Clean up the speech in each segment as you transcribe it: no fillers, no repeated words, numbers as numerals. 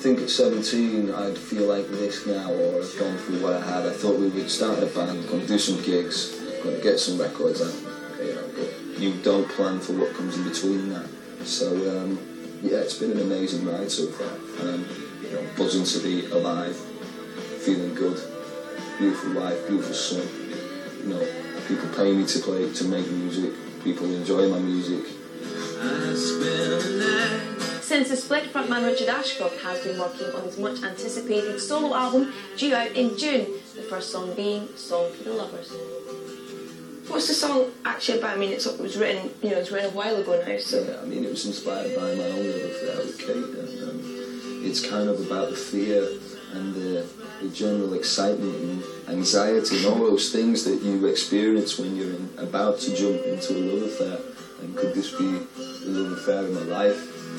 think at 17 I'd feel like this now, or have gone through what I had. I thought we would start a band, going to do some gigs, going to get some records out, but you don't plan for what comes in between that. So yeah, it's been an amazing ride so far. Buzzing to be alive, feeling good, beautiful wife, beautiful son. People pay me to make music. People enjoy my music. Since the split, frontman Richard Ashcroft has been working on his much anticipated solo album due out in June, the first song being Song for the Lovers. What's the song actually about? I mean, it was written, it was written a while ago now, so... Yeah, I mean, it was inspired by my own love affair with Kate, and it's kind of about the fear and the general excitement and anxiety and all those things that you experience when you're about to jump into a love affair. And could this be the love affair of my life? I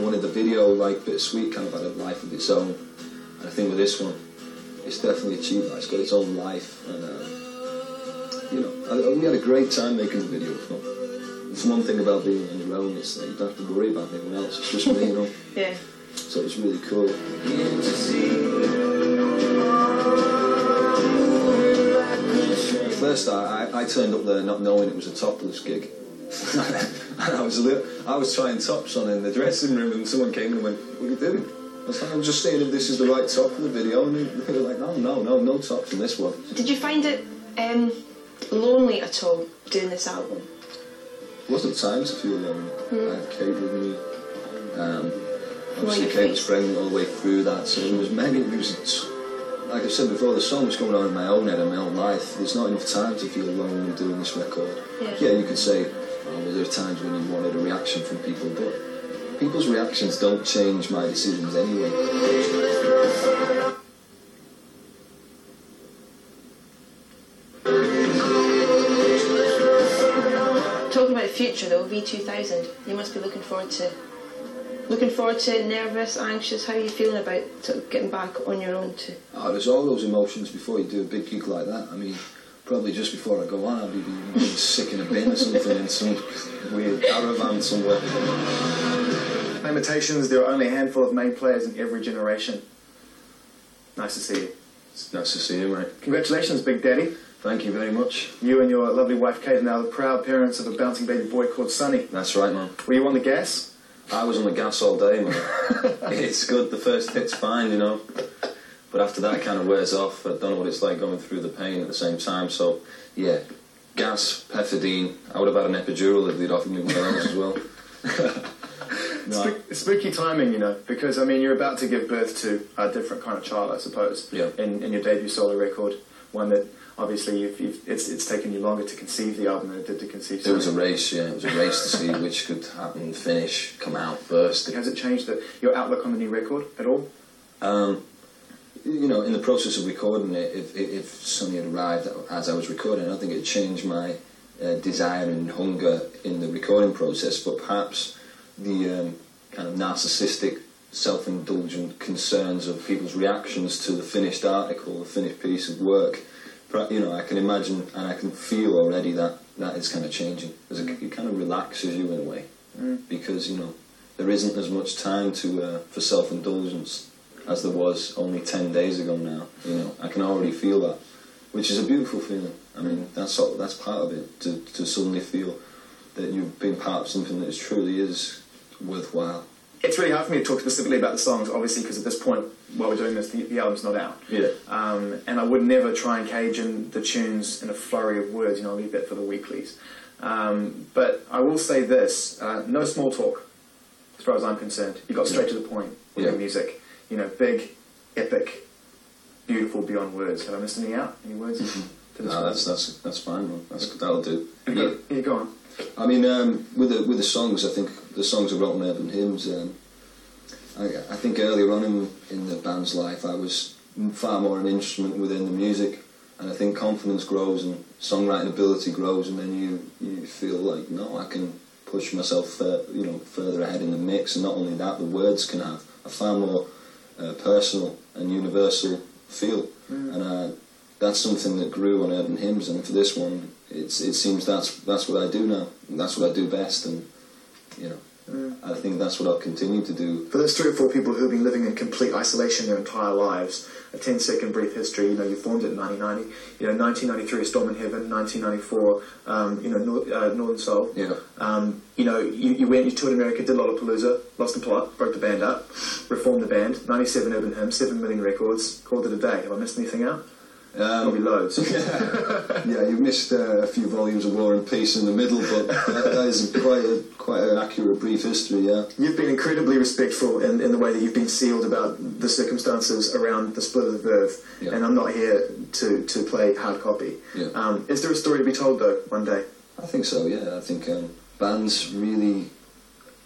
wanted the video, like Bittersweet, kind of had a life of its own. And I think with this one, it's definitely achieved that. It's got its own life. And, we had a great time making the video. It's one thing about being on your own, it's that you don't have to worry about anyone else. It's just me, Yeah. So it's really cool. At first, I turned up there not knowing it was a topless gig. And I was trying tops on in the dressing room, and someone came in and went, "What are you doing?" I was like, "I'm just saying if this is the right top for the video," and they were like, no tops in this one. Did you find it lonely at all doing this album? It wasn't time to feel lonely. I had Kate with me. Obviously Kate was pregnant all the way through that, so there was like I said before, there's so much going on in my own head and my own life. There's not enough time to feel lonely doing this record. Yeah, you could say, well, there are times when you wanted a reaction from people, but people's reactions don't change my decisions anyway. Talking about the future though, V2000, you must be looking forward to nervous, anxious. How are you feeling about sort of getting back on your own too? There's all those emotions before you do a big gig like that. I mean, probably just before I go on, I'll be being sick in a bin or something in some weird caravan somewhere. Limitations, there are only a handful of main players in every generation. Nice to see you. It's nice to see you, mate. Congratulations, Big Daddy. Thank you very much. You and your lovely wife Kate are now the proud parents of a bouncing baby boy called Sonny. That's right, man. Were you on the gas? I was on the gas all day, man. It's good, the first hit's fine, but after that it kind of wears off. I don't know what it's like going through the pain at the same time, so yeah, gas, pethidine. I would have had an epidural if they'd offered me one of those as well. No. Spooky timing, because I mean you're about to give birth to a different kind of child, I suppose. Yeah. In your debut solo record, one that obviously it's taken you longer to conceive the album than it did to conceive. It was a race, yeah. It was a race to see which could happen, finish, come out first. Has it changed your outlook on the new record at all? In the process of recording it, if Sonny had arrived as I was recording, I think it changed my desire and hunger in the recording process, but perhaps the kind of narcissistic, self-indulgent concerns of people's reactions to the finished article, the finished piece of work, I can imagine and I can feel already that is kind of changing. It kind of relaxes you in a way, because, there isn't as much time for self-indulgence as there was only 10 days ago now. I can already feel that, which is a beautiful feeling. I mean, that's part of it, to suddenly feel that you've been part of something that truly is worthwhile. It's really hard for me to talk specifically about the songs, obviously, because at this point, while we're doing this, the album's not out. Yeah. And I would never try and cage in the tunes in a flurry of words, I'll leave that for the weeklies. But I will say this, no small talk, as far as I'm concerned. You got straight to the point with your music. Big, epic, beautiful beyond words. Have I missed anything out? Any words? No, that's fine, man. That'll do. Yeah, go on. I mean, with the songs, I think the songs I wrote on Urban Hymns, I think earlier on in the band's life, I was far more an instrument within the music, and I think confidence grows and songwriting ability grows, and then you feel like, no, I can push myself further ahead in the mix, and not only that, the words can have a far more personal and universal feel, and that's something that grew on Urban Hymns, and for this one, it seems that's what I do now. And that's what I do best, and you know. I think that's what I'll continue to do. For those 3 or 4 people who've been living in complete isolation their entire lives, a 10-second brief history, you know, you formed it in 1990, you know, 1993, A Storm in Heaven, 1994, you know, Northern Soul. Yeah. You know, you went, you toured America, did Lollapalooza, lost the plot, broke the band up, reformed the band, 97 urban hymns, 7 million records, called it a day. Have I missed anything out? Probably loads. Yeah, you've missed a few volumes of War and Peace in the middle, but that is quite an accurate brief history, yeah. You've been incredibly respectful in the way that you've been sealed about the circumstances around the split of the Verve, and I'm not here to play hard copy. Yeah. Is there a story to be told, though, one day? I think so, yeah. I think bands really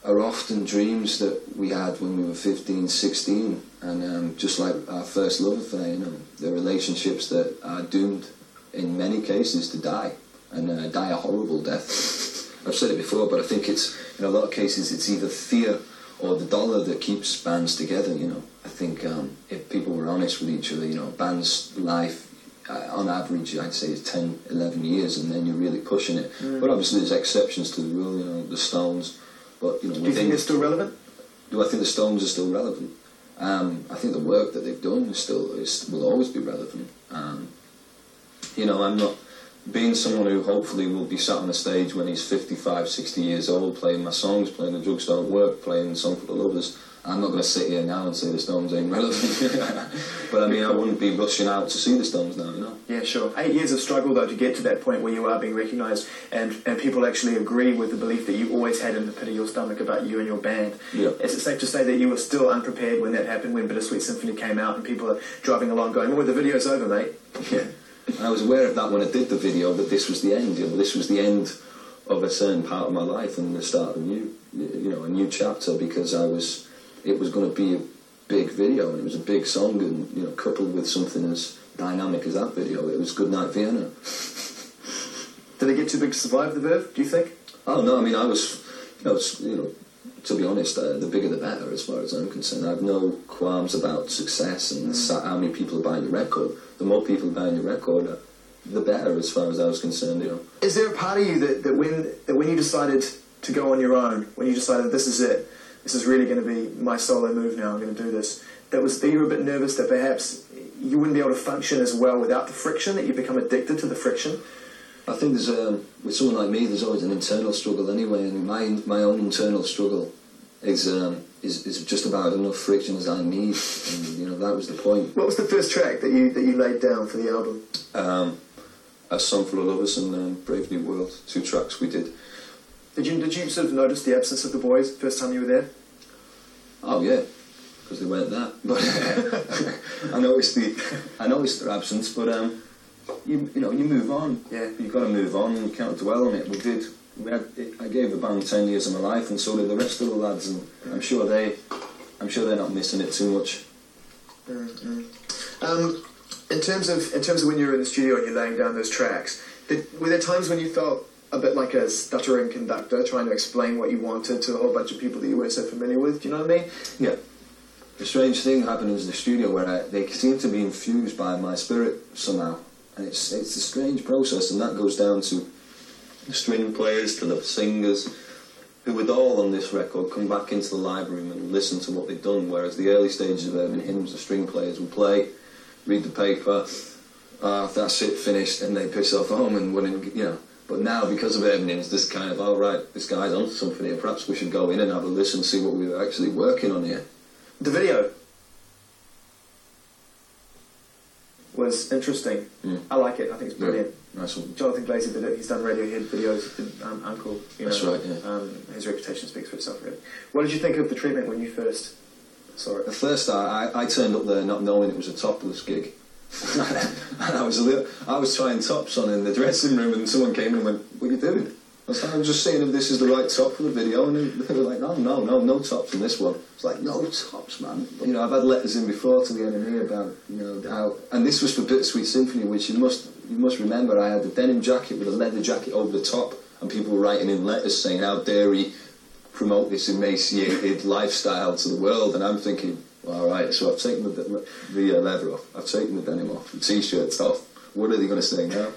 are often dreams that we had when we were 15, 16, and just like our first love affair, you know, they're relationships that are doomed in many cases to die, and die a horrible death. I've said it before, but I think it's, in a lot of cases, it's either fear or the dollar that keeps bands together, you know. I think if people were honest with each other, you know, a band's life, on average, I'd say is 10, 11 years, and then you're really pushing it. But obviously there's exceptions to the rule, you know, the Stones. But, you know, do you think they're still relevant? Do I think the Stones are still relevant? I think the work that they've done will always be relevant. You know, I'm not being someone who hopefully will be sat on a stage when he's 55, 60 years old, playing my songs, playing The Drugs Don't Work, playing Song for the Lovers. I'm not going to sit here now and say the Stones ain't relevant. But I mean, I wouldn't be rushing out to see the Stones now, you know. Yeah, sure. 8 years of struggle, though, to get to that point where you are being recognised and people actually agree with the belief that you always had in the pit of your stomach about you and your band. Yeah. Is it safe to say that you were still unprepared when that happened, when Bittersweet Symphony came out and people are driving along going, oh, the video's over, mate? Yeah. I was aware of that when I did the video, that this was the end. You know, this was the end of a certain part of my life and the start of a new chapter, because it was going to be a big video, and it was a big song, and, you know, coupled with something as dynamic as that video, it was Goodnight Vienna. Did it get too big to survive the Verve, do you think? Oh no, I mean, I was, to be honest, the bigger the better as far as I'm concerned. I have no qualms about success and how many people are buying your record. The more people buying your record, the better as far as I was concerned, you know. Is there a part of you that when you decided to go on your own, when you decided this is it, this is really going to be my solo move now, I'm going to do this, that you were a bit nervous that perhaps you wouldn't be able to function as well without the friction, that you become addicted to the friction? I think there's with someone like me, there's always an internal struggle anyway, and my own internal struggle is just about enough friction as I need, and, you know, that was the point. What was the first track that you laid down for the album? A Song for the Lovers and Brave New World, 2 tracks we did. Did you sort of notice the absence of the boys first time you were there? Oh yeah, because they weren't there. But I noticed their absence. But you move on. Yeah, you've got to move on. You can't dwell on it. I gave the band 10 years of my life, and so did the rest of the lads. And I'm sure they're not missing it too much. In terms of when you were in the studio and you're laying down those tracks, were there times when you felt a bit like a stuttering conductor trying to explain what you wanted to a whole bunch of people that you weren't so familiar with? Do you know what I mean? Yeah. The strange thing happened in the studio where they seem to be infused by my spirit somehow, and it's a strange process, and that goes down to the string players, to the singers, who would all on this record come back into the library room and listen to what they'd done, whereas the early stages of Urban Hymns, the string players would play, read the paper, that's it, finished, and they'd piss off home and wouldn't, you know. But now, because of Urban Hymns, this kind of, right, this guy's on something here, perhaps we should go in and have a listen, see what we were actually working on here. The video was interesting. I like it. I think it's brilliant. Yeah, nice one. Jonathan Glazer did it. He's done Radiohead videos. Did, Uncle. That's right. Yeah. His reputation speaks for itself, really. What did you think of the treatment when you first saw it? At first, I turned up there not knowing it was a topless gig. And I was trying tops on in the dressing room, and someone came in and went, "What are you doing?" I was like, "I'm just seeing if this is the right top for the video," and they were like, no tops in this one. It's like, no tops, man. You know, I've had letters in before to the NME about, you know, how, and this was for Bittersweet Symphony, which you must remember, I had a denim jacket with a leather jacket over the top, and people were writing in letters saying, how dare he promote this emaciated lifestyle to the world, and I'm thinking, well, all right, so I've taken the leather off, I've taken the denim off, the t-shirts off, what are they going to say now?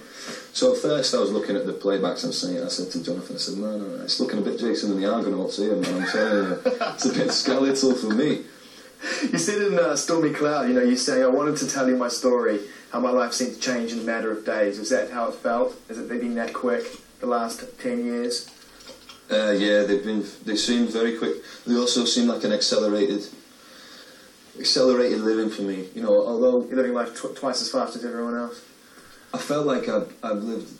So at first I was looking at the playbacks and saying, I said to Jonathan, I said, no, it's looking a bit Jason and the Argonauts here, man. I'm telling you, it's a bit skeletal for me. You said in Stormy Cloud, you know, you say, I wanted to tell you my story, how my life seemed to change in a matter of days. Was that how it felt? Has it been that quick the last 10 years? Yeah, they seem very quick. They also seem like an accelerated living for me. You know, although you're living life twice as fast as everyone else. I felt like I've lived.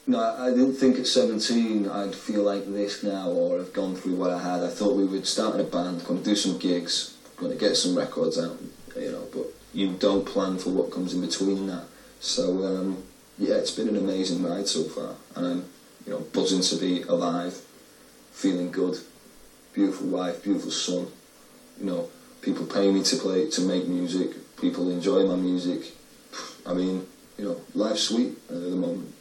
No, I didn't think at 17 I'd feel like this now, or have gone through what I had. I thought we would start in a band, going to do some gigs, going to get some records out, you know. But you don't plan for what comes in between that. So yeah, it's been an amazing ride so far, and I'm, you know, buzzing to be alive, feeling good, beautiful wife, beautiful son. You know, people pay me to make music. People enjoy my music. I mean, you know, life's sweet at the moment.